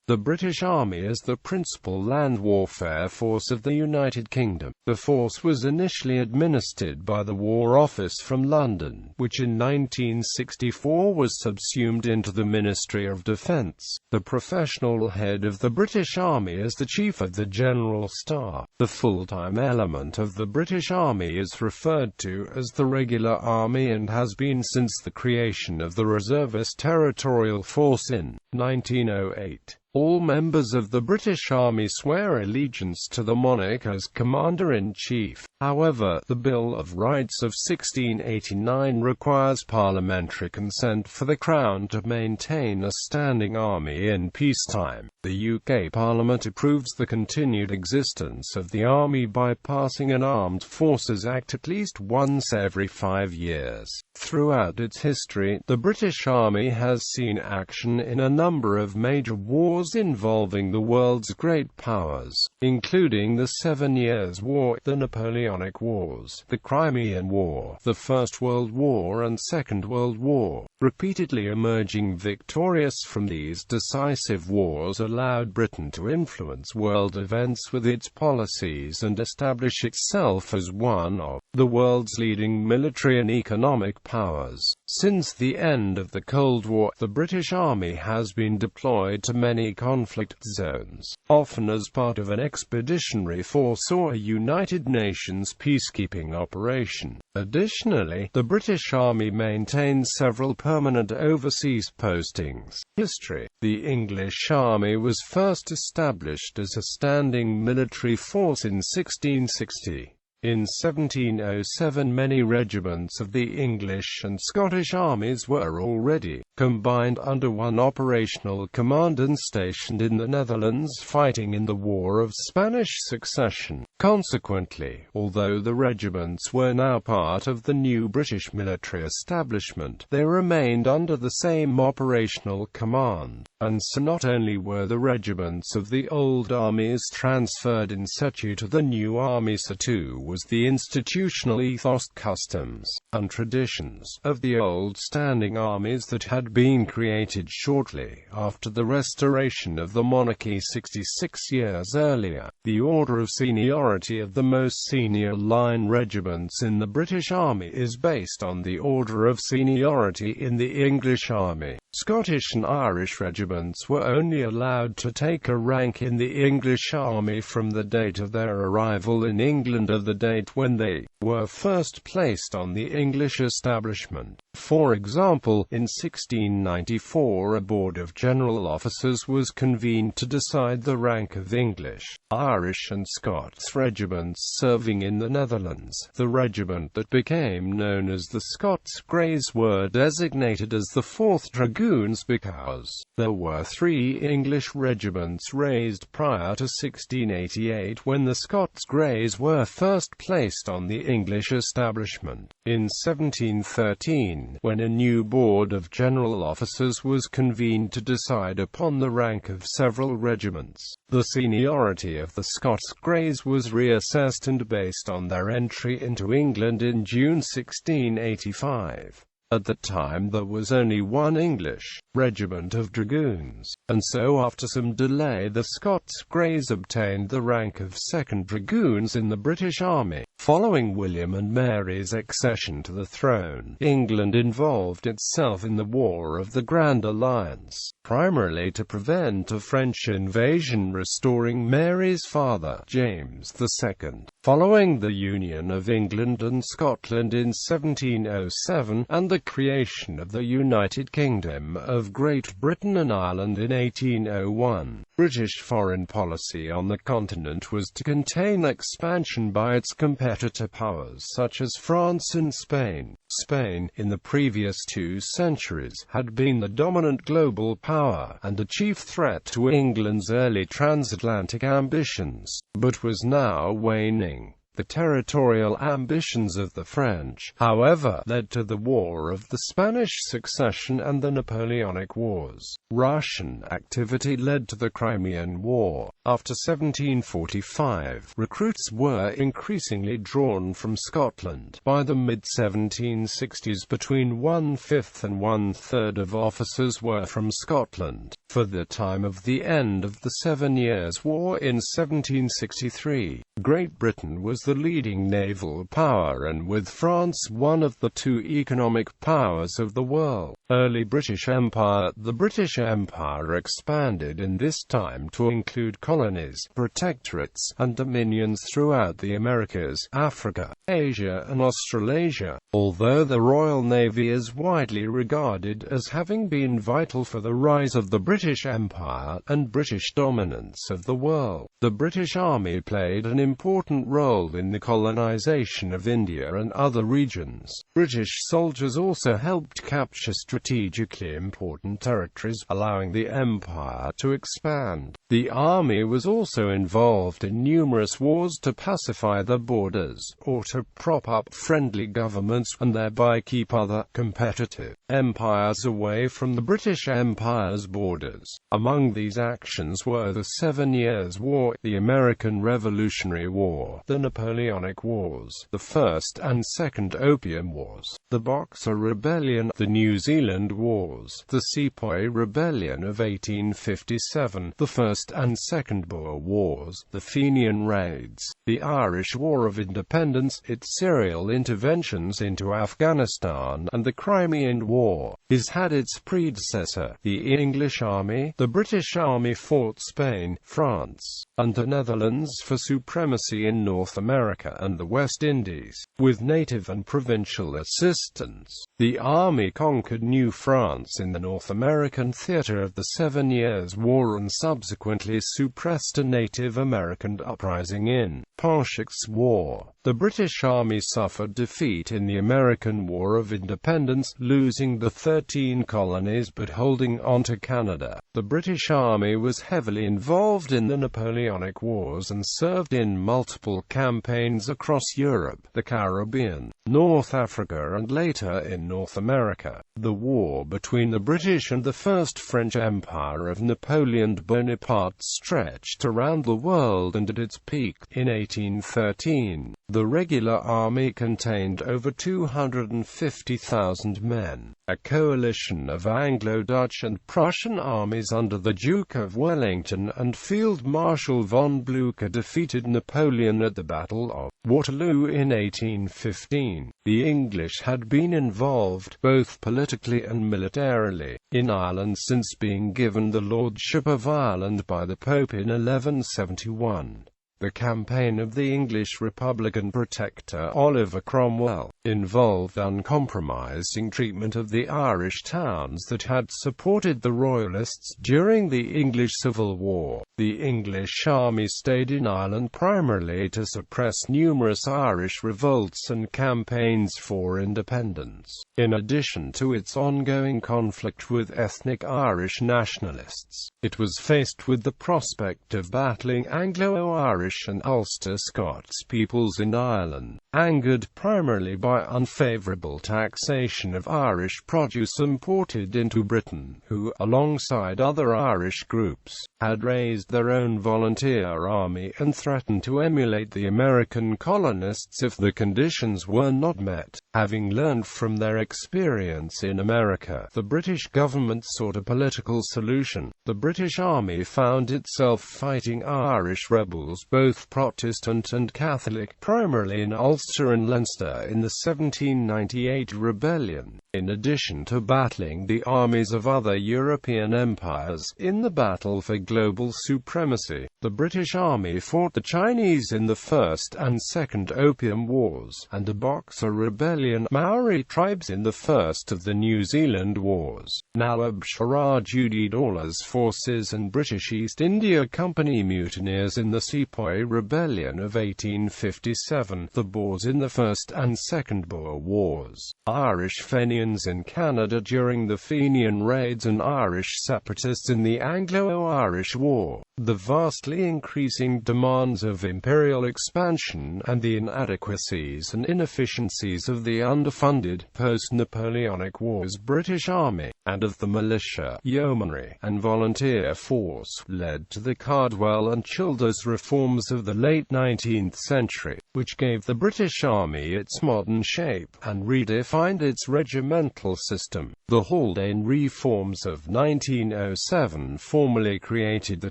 The British Army is the principal land warfare force of the United Kingdom. The force was initially administered by the War Office from London, which in 1964 was subsumed into the Ministry of Defence. The professional head of the British Army is the Chief of the General Staff. The full-time element of the British Army is referred to as the Regular Army and has been since the creation of the reservist Territorial Force in 1908. All members of the British Army swear allegiance to the monarch as Commander-in-Chief. However, the Bill of Rights of 1689 requires parliamentary consent for the Crown to maintain a standing army in peacetime. The UK Parliament approves the continued existence of the Army by passing an Armed Forces Act at least once every 5 years. Throughout its history, the British Army has seen action in a number of major wars involving the world's great powers, including the 7 Years' War, the Napoleonic Wars, the Crimean War, the First World War and Second World War. Repeatedly emerging victorious from these decisive wars allowed Britain to influence world events with its policies and establish itself as one of the world's leading military and economic powers. Since the end of the Cold War, the British Army has been deployed to many conflict zones, often as part of an expeditionary force or a United Nations peacekeeping operation. Additionally, the British Army maintains several permanent overseas postings. History. The English Army was first established as a standing military force in 1660. In 1707 many regiments of the English and Scottish armies were already combined under one operational command and stationed in the Netherlands fighting in the War of Spanish Succession. Consequently, although the regiments were now part of the new British military establishment, they remained under the same operational command. And so not only were the regiments of the old armies transferred in situ to the new army, so too was the institutional ethos, customs, and traditions of the old standing armies that had been created shortly after the restoration of the monarchy 66 years earlier. The order of seniority of the most senior line regiments in the British Army is based on the order of seniority in the English Army. Scottish and Irish regiments were only allowed to take a rank in the English Army from the date of their arrival in England or the date when they were first placed on the English establishment. For example, in 1694 a board of general officers was convened to decide the rank of English, Irish and Scots regiments serving in the Netherlands. The regiment that became known as the Scots Greys were designated as the 4th Dragoons because there were 3 English regiments raised prior to 1688 when the Scots Greys were first placed on the English establishment. In 1713, when a new board of general officers was convened to decide upon the rank of several regiments, the seniority of the Scots Greys was reassessed and based on their entry into England in June 1685. At the time there was only one English regiment of dragoons, and so after some delay the Scots Greys obtained the rank of 2nd Dragoons in the British Army. Following William and Mary's accession to the throne, England involved itself in the War of the Grand Alliance, primarily to prevent a French invasion, restoring Mary's father, James II. Following the union of England and Scotland in 1707, and the creation of the United Kingdom of Great Britain and Ireland in 1801, British foreign policy on the continent was to contain expansion by its competitor powers such as France and Spain. Spain, in the previous 2 centuries, had been the dominant global power, and a chief threat to England's early transatlantic ambitions, but was now waning. The territorial ambitions of the French, however, led to the War of the Spanish Succession and the Napoleonic Wars. Russian activity led to the Crimean War. After 1745, recruits were increasingly drawn from Scotland. By the mid-1760s, between 1/5 and 1/3 of officers were from Scotland. For the time of the end of the 7 Years' War in 1763, Great Britain was the leading naval power and with France one of the two economic powers of the world. Early British Empire. The British Empire expanded in this time to include colonies, protectorates, and dominions throughout the Americas, Africa, Asia and Australasia. Although the Royal Navy is widely regarded as having been vital for the rise of the British Empire and British dominance of the world, the British Army played an important role in the colonization of India and other regions. British soldiers also helped capture strategically important territories, allowing the empire to expand. The army was also involved in numerous wars to pacify the borders, or to prop up friendly governments, and thereby keep other, competitive, empires away from the British Empire's borders. Among these actions were the 7 Years' War, the American Revolutionary War, the Napoleonic Wars, the First and Second Opium Wars, the Boxer Rebellion, the New Zealand Wars, the Sepoy Rebellion of 1857, the First and Second Boer Wars, the Fenian Raids, the Irish War of Independence, its serial interventions into Afghanistan, and the Crimean War. It had its predecessor, the English Army. The British Army fought Spain, France, and the Netherlands for supremacy in North America and the West Indies, with native and provincial assistance. The army conquered New France in the North American theater of the 7 Years' War and subsequently suppressed a Native American uprising in Pontiac's War. The British Army suffered defeat in the American War of Independence, losing the 13 colonies but holding on to Canada. The British Army was heavily involved in the Napoleonic Wars and served in multiple campaigns across Europe, the Caribbean, North Africa and later in North America. The war between the British and the First French Empire of Napoleon Bonaparte stretched around the world and at its peak in 1813. The regular army contained over 250,000 men. A coalition of Anglo-Dutch and Prussian armies under the Duke of Wellington and Field Marshal von Blücher defeated Napoleon at the Battle of Waterloo in 1815. The English had been involved, both politically and militarily, in Ireland since being given the Lordship of Ireland by the Pope in 1171. The campaign of the English Republican protector Oliver Cromwell involved uncompromising treatment of the Irish towns that had supported the Royalists during the English Civil War. The English army stayed in Ireland primarily to suppress numerous Irish revolts and campaigns for independence, in addition to its ongoing conflict with ethnic Irish nationalists. It was faced with the prospect of battling Anglo-Irish and Ulster Scots peoples in Ireland, angered primarily by unfavourable taxation of Irish produce imported into Britain, who, alongside other Irish groups, had raised their own volunteer army and threatened to emulate the American colonists if the conditions were not met. Having learned from their experience in America, the British government sought a political solution. The British Army found itself fighting Irish rebels, both Protestant and Catholic, primarily in Ulster and Leinster in the 1798 rebellion, in addition to battling the armies of other European empires in the battle for global supremacy. The British Army fought the Chinese in the First and Second Opium Wars, and the Boxer Rebellion Maori tribes in the first of the New Zealand Wars. Nawab Siraj-ud Daulat's forces and British East India Company mutineers in the Sepoy Rebellion of 1857, the Boers in the First and Second Boer Wars, Irish Fenians in Canada during the Fenian Raids and Irish separatists in the Anglo-Irish War. The vastly increasing demands of imperial expansion, and the inadequacies and inefficiencies of the underfunded, post-Napoleonic Wars British Army, and of the militia, yeomanry, and volunteer force, led to the Cardwell and Childers reforms of the late 19th century, which gave the British Army its modern shape, and redefined its regimental system. The Haldane reforms of 1907 formally created the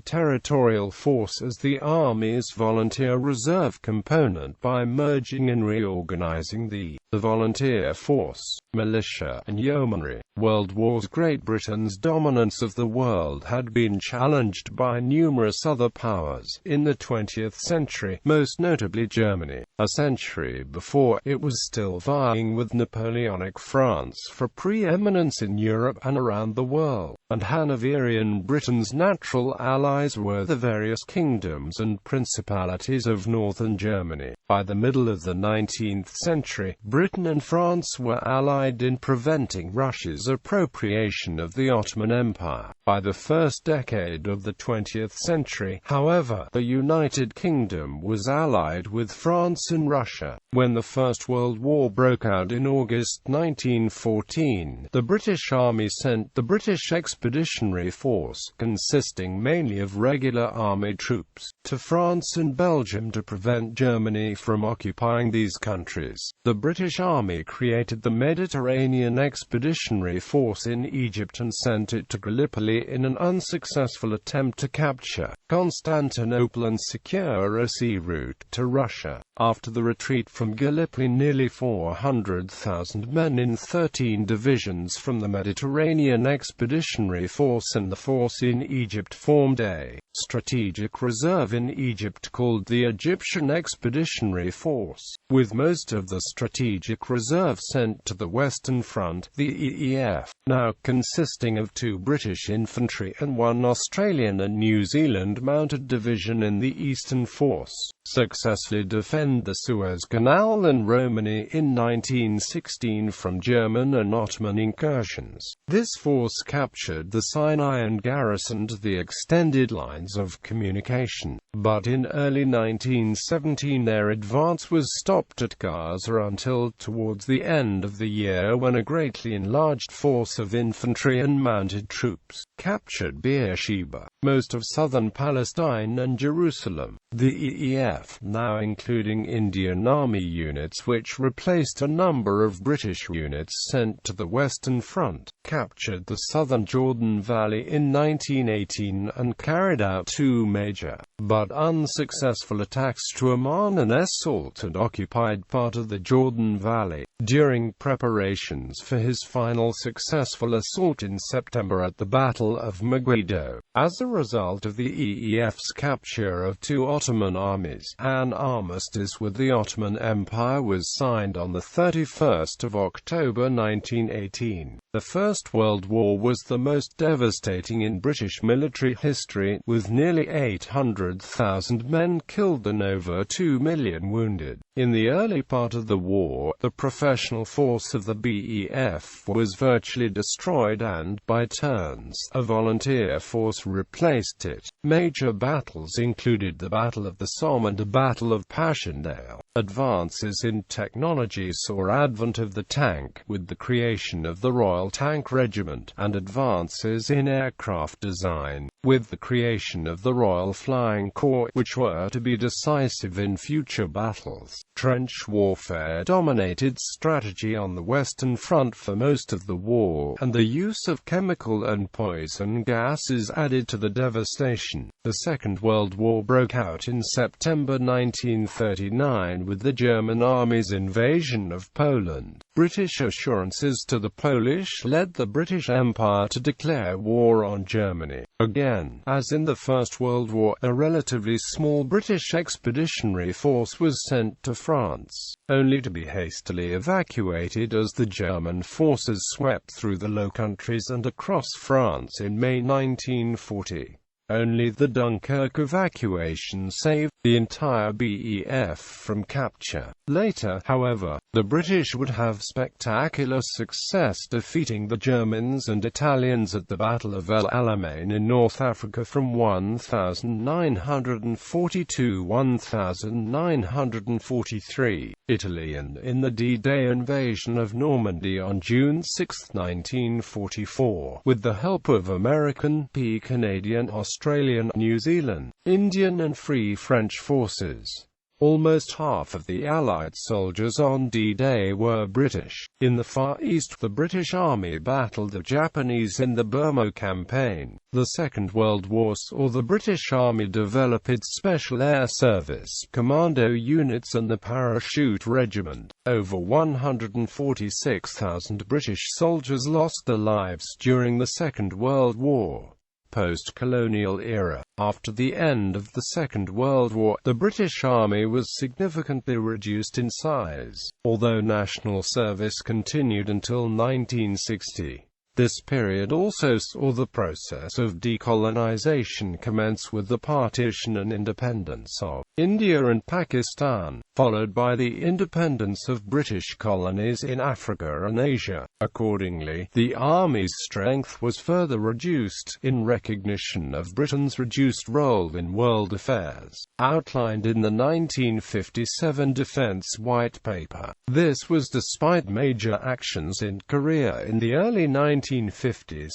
Territorial Force as the Army's volunteer reserve component by merging and reorganizing the volunteer force, militia, and yeomanry. World Wars. Great Britain's dominance of the world had been challenged by numerous other powers in the 20th century, most notably Germany. A century before, it was still vying with Napoleonic France for preeminence in Europe and around the world, and Hanoverian Britain's natural allies were the various kingdoms and principalities of northern Germany. By the middle of the 19th century, Britain and France were allied in preventing Russia's appropriation of the Ottoman Empire. By the first decade of the 20th century, however, the United Kingdom was allied with France and Russia. When the First World War broke out in August 1914, the British Army sent the British Expeditionary Force, consisting mainly of regular army troops, to France and Belgium to prevent Germany from occupying these countries. The British Army created the Mediterranean Expeditionary Force in Egypt and sent it to Gallipoli in an unsuccessful attempt to capture Constantinople and secure a sea route to Russia. After the retreat from Gallipoli, nearly 400,000 men in 13 divisions from the Mediterranean Expeditionary Force and the force in Egypt formed a strategic reserve in Egypt called the Egyptian Expeditionary Force, with most of the strategic reserve sent to the Western Front, the EEF, now consisting of 2 British infantry and 1 Australian and New Zealand mounted division in the Eastern Force, successfully defend the Suez Canal and Romani in 1916 from German and Ottoman incursions. This force captured the Sinai and garrisoned the extended lines of communication, but in early 1917 their advance was stopped at Gaza until towards the end of the year, when a greatly enlarged force of infantry and mounted troops captured Beersheba, most of southern Palestine and Jerusalem. The EEF, now including Indian Army units which replaced a number of British units sent to the Western Front, captured the southern Jordan Valley in 1918 and carried out 2 major, but unsuccessful attacks to Amman and Assault and occupied part of the Jordan Valley, during preparations for his final successful assault in September at the Battle of Megiddo. As a result of the EEF's capture of 2 Ottoman armies, an armistice with the Ottoman Empire was signed on the 31st of October 1918. The First World War was the most devastating in British military history, with nearly 800,000 men killed and over 2 million wounded. In the early part of the war, the professional force of the BEF was virtually destroyed and, by turns, a volunteer force replaced it. Major battles included the Battle of the Somme and the Battle of Passchendaele. Advances in technology saw advent of the tank, with the creation of the Royal Tank Regiment, and advances in aircraft design, with the creation of the Royal Flying Corps, which were to be decisive in future battles. Trench warfare dominated strategy on the Western Front for most of the war, and the use of chemical and poison gases added to the devastation. The Second World War broke out in September 1939 with the German army's invasion of Poland. British assurances to the Polish led the British Empire to declare war on Germany. Again, as in the First World War, a relatively small British expeditionary force was sent to France, only to be hastily evacuated as the German forces swept through the Low Countries and across France in May 1940. Only the Dunkirk evacuation saved the entire BEF from capture. Later, however, the British would have spectacular success defeating the Germans and Italians at the Battle of El Alamein in North Africa from 1940 to 1943, Italy, and in the D-Day invasion of Normandy on June 6, 1944, with the help of American, Canadian, Australian, New Zealand, Indian and Free French forces. Almost half of the Allied soldiers on D-Day were British. In the Far East, the British Army battled the Japanese in the Burma Campaign. The Second World War saw the British Army develop its Special Air Service, Commando units and the Parachute Regiment. Over 146,000 British soldiers lost their lives during the Second World War. Post-colonial era. After the end of the Second World War, the British Army was significantly reduced in size, although national service continued until 1960. This period also saw the process of decolonization commence with the partition and independence of India and Pakistan, followed by the independence of British colonies in Africa and Asia. Accordingly, the Army's strength was further reduced, in recognition of Britain's reduced role in world affairs, outlined in the 1957 Defence White Paper. This was despite major actions in Korea in the early 1950s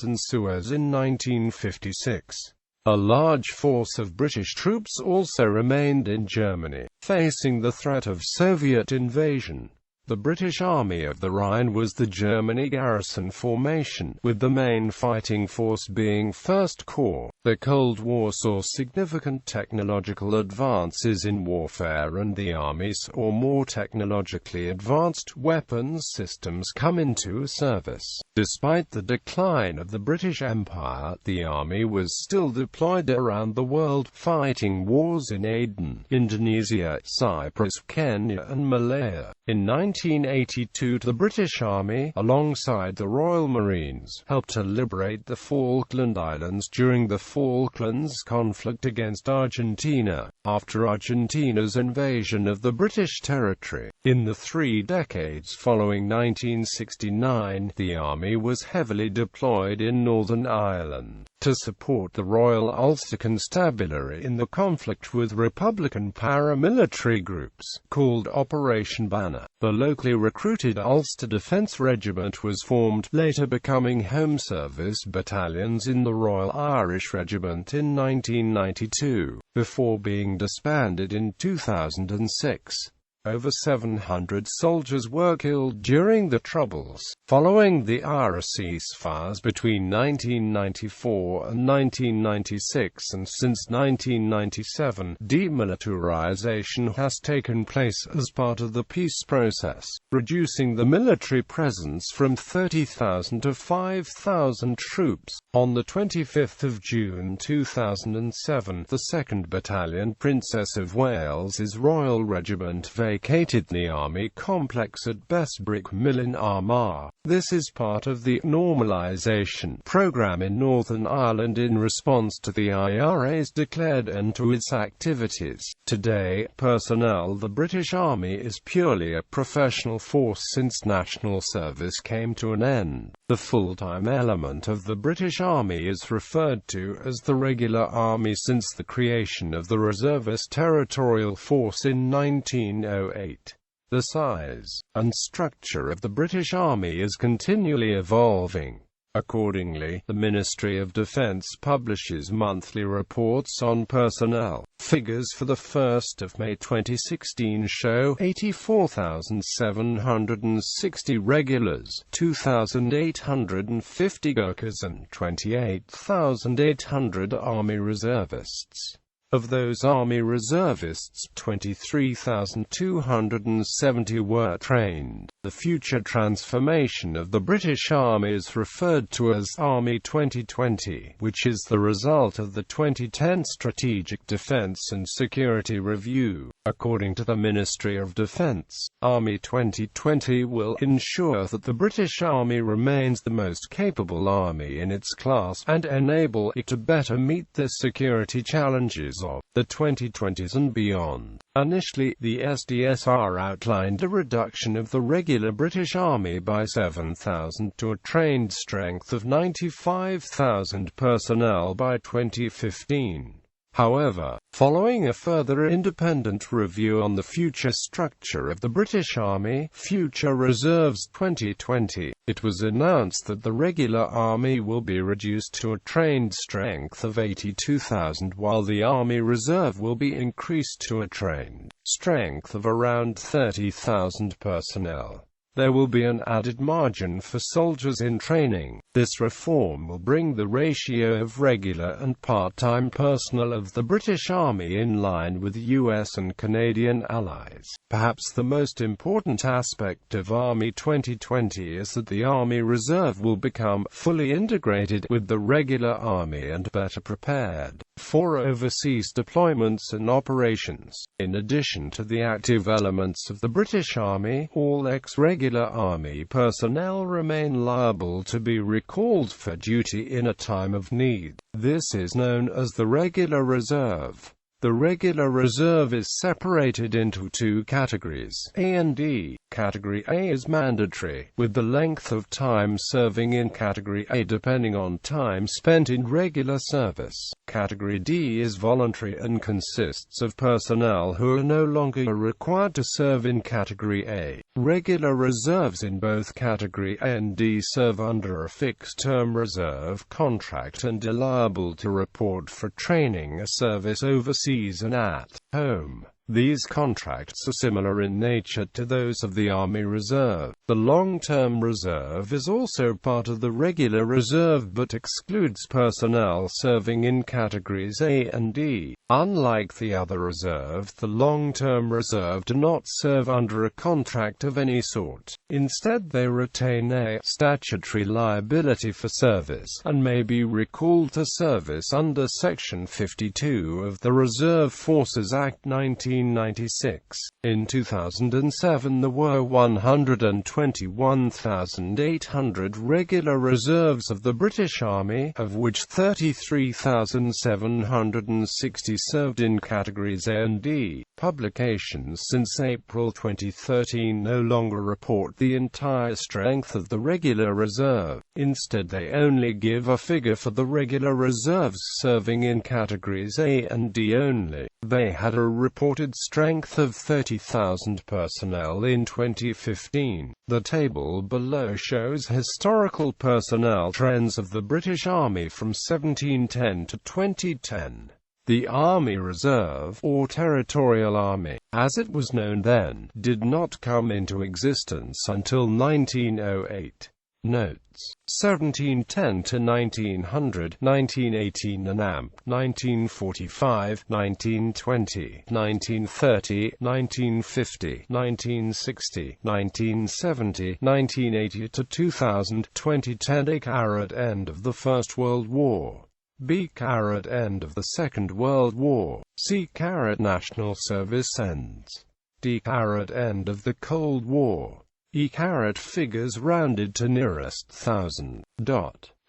and Suez in 1956. A large force of British troops also remained in Germany, facing the threat of Soviet invasion. The British Army of the Rhine was the Germany garrison formation, with the main fighting force being 1st Corps. The Cold War saw significant technological advances in warfare, and the Army saw more technologically advanced weapons systems come into service. Despite the decline of the British Empire, the Army was still deployed around the world, fighting wars in Aden, Indonesia, Cyprus, Kenya and Malaya. In 1982, the British Army, alongside the Royal Marines, helped to liberate the Falkland Islands during the Falklands conflict against Argentina, after Argentina's invasion of the British territory. In the 3 decades following 1969, the Army was heavily deployed in Northern Ireland to support the Royal Ulster Constabulary in the conflict with Republican paramilitary groups, called Operation Banner. The locally recruited Ulster Defence Regiment was formed, later becoming Home Service battalions in the Royal Irish Regiment in 1992, before being disbanded in 2006. Over 700 soldiers were killed during the Troubles. Following the Irish ceasefires between 1994 and 1996 and since 1997, demilitarization has taken place as part of the peace process, reducing the military presence from 30,000 to 5,000 troops. On the 25th of June 2007, the 2nd Battalion Princess of Wales's Royal Regiment vacated the Army complex at Besbrick Mill in Armagh. This is part of the normalisation programme in Northern Ireland in response to the IRA's declared end to its activities. Today, personnel. The British Army is purely a professional force since national service came to an end. The full-time element of the British Army is referred to as the Regular Army since the creation of the reservist Territorial Force in 1908. The size and structure of the British Army is continually evolving. Accordingly, the Ministry of Defence publishes monthly reports on personnel. Figures for the 1st of May 2016 show 84,760 regulars, 2,850 Gurkhas and 28,800 Army reservists. Of those Army reservists, 23,270 were trained. The future transformation of the British Army is referred to as Army 2020, which is the result of the 2010 Strategic Defence and Security Review. According to the Ministry of Defence, Army 2020 will ensure that the British Army remains the most capable army in its class, and enable it to better meet the security challenges of the 2020s and beyond. Initially, the SDSR outlined a reduction of the regular British Army by 7,000 to a trained strength of 95,000 personnel by 2015. However, following a further independent review on the future structure of the British Army, Future Reserves 2020, it was announced that the regular army will be reduced to a trained strength of 82,000, while the Army Reserve will be increased to a trained strength of around 30,000 personnel. There will be an added margin for soldiers in training. This reform will bring the ratio of regular and part-time personnel of the British Army in line with US and Canadian allies. Perhaps the most important aspect of Army 2020 is that the Army Reserve will become fully integrated with the regular army and better prepared for overseas deployments and operations. In addition to the active elements of the British Army, all ex-regular army personnel remain liable to be recalled for duty in a time of need. This is known as the Regular Reserve. The Regular Reserve is separated into two categories, A and D. Category A is mandatory, with the length of time serving in Category A depending on time spent in regular service. Category D is voluntary and consists of personnel who are no longer required to serve in Category A. Regular reserves in both Category A and D serve under a fixed-term reserve contract and are liable to report for training a service overseas and at home. These contracts are similar in nature to those of the Army Reserve. The long-term reserve is also part of the regular reserve but excludes personnel serving in categories A and D. Unlike the other reserve, the long-term reserve do not serve under a contract of any sort. Instead, they retain a statutory liability for service, and may be recalled to service under Section 52 of the Reserve Forces Act 1996. In 2007 there were 121,800 regular reserves of the British Army, of which 33,760 served in categories A and D. Publications since April 2013 no longer report the entire strength of the regular reserve. Instead, they only give a figure for the regular reserves serving in categories A and D only. They had a reported strength of 30,000 personnel in 2015. The table below shows historical personnel trends of the British Army from 1710 to 2010. The Army Reserve, or Territorial Army, as it was known then, did not come into existence until 1908. Notes: 1710 to 1900, 1918 ANAMP, 1945, 1920, 1930, 1950, 1960, 1970, 1980 to 2000, 2010. End of the First World War. End of the Second World War. C. National service ends. D. End of the Cold War. E. Figures rounded to nearest thousand.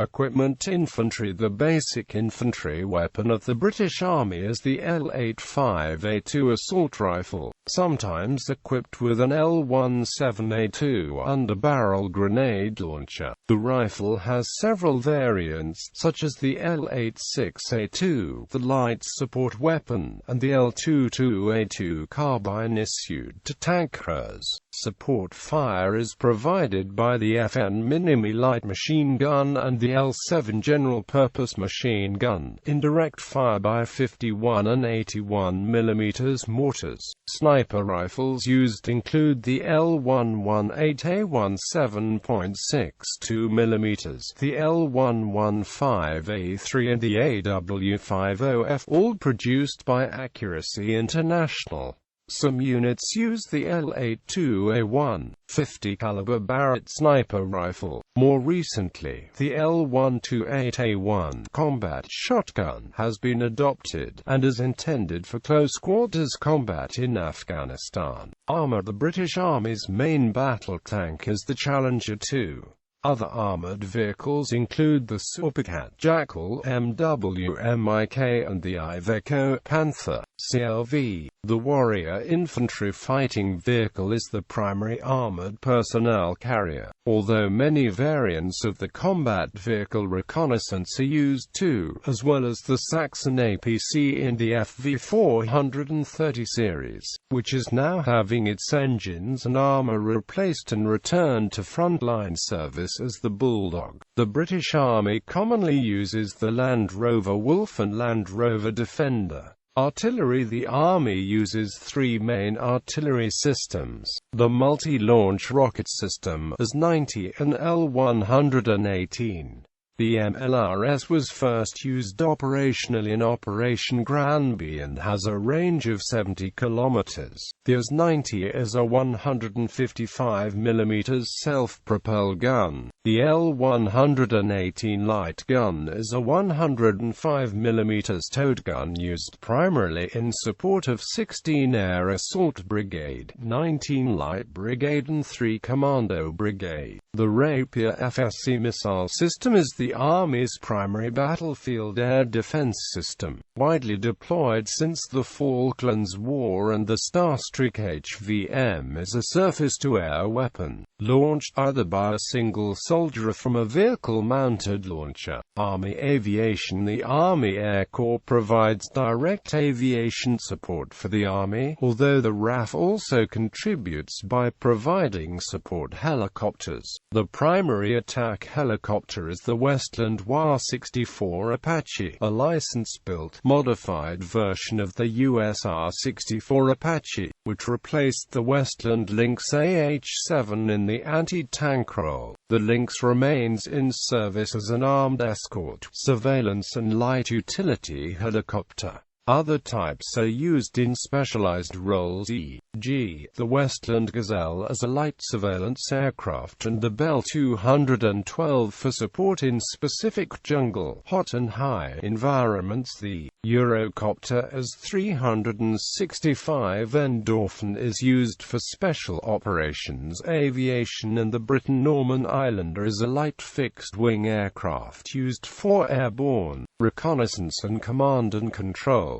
Equipment: infantry. The basic infantry weapon of the British Army is the L85A2 assault rifle, sometimes equipped with an L17A2 underbarrel grenade launcher. The rifle has several variants, such as the L86A2, the light support weapon, and the L22A2 carbine issued to tankers. Support fire is provided by the FN Minimi light machine gun and the L7 general purpose machine gun, indirect fire by 51 and 81 mm mortars. Sniper rifles used include the L118A1 7.62 mm, the L115A3 and the AW50F, all produced by Accuracy International. Some units use the L82A1 50 caliber Barrett sniper rifle. More recently, the L128A1 combat shotgun has been adopted, and is intended for close quarters combat in Afghanistan. Armour. The British Army's main battle tank is the Challenger 2. Other armoured vehicles include the Supercat Jackal MWMIK and the Iveco Panther CLV. The Warrior infantry fighting vehicle is the primary armoured personnel carrier, although many variants of the combat vehicle reconnaissance are used too, as well as the Saxon APC in the FV430 series, which is now having its engines and armour replaced and returned to frontline service as the Bulldog. The British Army commonly uses the Land Rover Wolf and Land Rover Defender. Artillery. The Army uses three main artillery systems: the multi-launch rocket system AS-90 and L-118. The MLRS was first used operationally in Operation Granby and has a range of 70 kilometers. The AS-90 is a 155 mm self-propelled gun. The L-118 light gun is a 105 mm towed gun used primarily in support of 16 Air Assault Brigade, 19 Light Brigade and 3 Commando Brigade. The Rapier FSC missile system is the Army's primary battlefield air defense system, widely deployed since the Falklands War, and the Starstreak HVM is a surface-to-air weapon, launched either by a single soldier or from a vehicle-mounted launcher. Army aviation. The Army Air Corps provides direct aviation support for the Army, although the RAF also contributes by providing support helicopters. The primary attack helicopter is the Westland WA-64 Apache, a license-built, modified version of the US R-64 Apache, which replaced the Westland Lynx AH-7 in the anti-tank role. The Lynx remains in service as an armed escort, surveillance and light utility helicopter. Other types are used in specialized roles, e.g., the Westland Gazelle as a light surveillance aircraft and the Bell 212 for support in specific jungle, hot and high environments. The Eurocopter AS-365 Endorphin is used for special operations aviation, and the Britain Norman Islander is a light fixed-wing aircraft used for airborne reconnaissance and command and control.